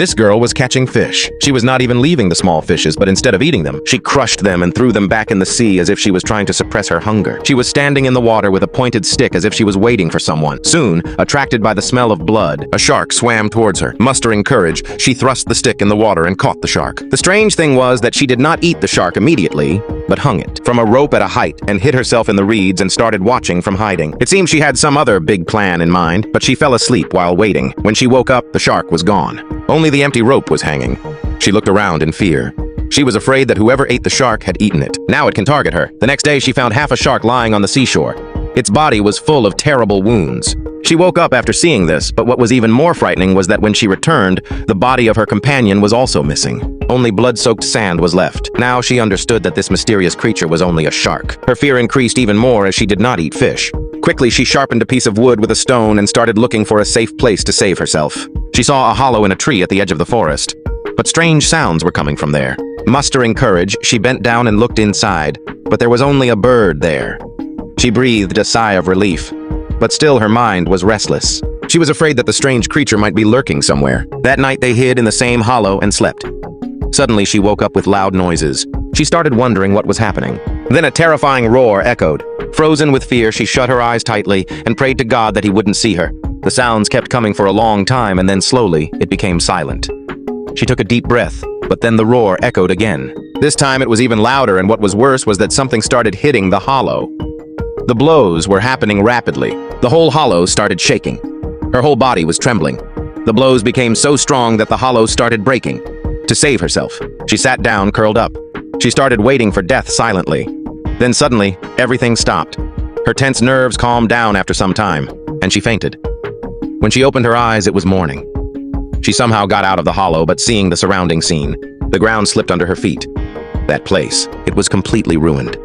This girl was catching fish. She was not even leaving the small fishes, but instead of eating them, she crushed them and threw them back in the sea as if she was trying to suppress her hunger. She was standing in the water with a pointed stick as if she was waiting for someone. Soon, attracted by the smell of blood, a shark swam towards her. Mustering courage, she thrust the stick in the water and caught the shark. The strange thing was that she did not eat the shark immediately, but hung it from a rope at a height and hid herself in the reeds and started watching from hiding. It seemed she had some other big plan in mind, but she fell asleep while waiting. When she woke up, the shark was gone. Only the empty rope was hanging. She looked around in fear. She was afraid that whoever ate the shark had eaten it. Now it can target her. The next day, she found half a shark lying on the seashore. Its body was full of terrible wounds. She woke up after seeing this, but what was even more frightening was that when she returned, the body of her companion was also missing. Only blood-soaked sand was left. Now she understood that this mysterious creature was only a shark. Her fear increased even more as she did not eat fish. Quickly, she sharpened a piece of wood with a stone and started looking for a safe place to save herself. She saw a hollow in a tree at the edge of the forest, but strange sounds were coming from there. Mustering courage, she bent down and looked inside, but there was only a bird there. She breathed a sigh of relief, but still her mind was restless. She was afraid that the strange creature might be lurking somewhere. That night they hid in the same hollow and slept. Suddenly she woke up with loud noises. She started wondering what was happening. Then a terrifying roar echoed. Frozen with fear, she shut her eyes tightly and prayed to God that he wouldn't see her. The sounds kept coming for a long time, and then slowly it became silent. She took a deep breath, but then the roar echoed again. This time it was even louder, and what was worse was that something started hitting the hollow. The blows were happening rapidly. The whole hollow started shaking. Her whole body was trembling. The blows became so strong that the hollow started breaking. To save herself, she sat down, curled up. She started waiting for death silently. Then suddenly, everything stopped. Her tense nerves calmed down after some time, and she fainted. When she opened her eyes, it was morning. She somehow got out of the hollow, but seeing the surrounding scene, the ground slipped under her feet. That place, it was completely ruined.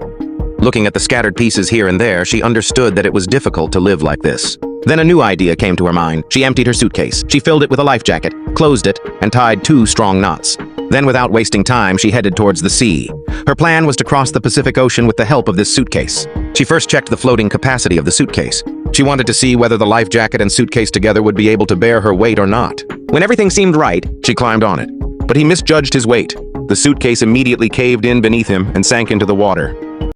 Looking at the scattered pieces here and there, she understood that it was difficult to live like this. Then a new idea came to her mind. She emptied her suitcase. She filled it with a life jacket, closed it, and tied 2 strong knots. Then, without wasting time, she headed towards the sea. Her plan was to cross the Pacific Ocean with the help of this suitcase. She first checked the floating capacity of the suitcase. She wanted to see whether the life jacket and suitcase together would be able to bear her weight or not. When everything seemed right, she climbed on it. But he misjudged his weight. The suitcase immediately caved in beneath him and sank into the water.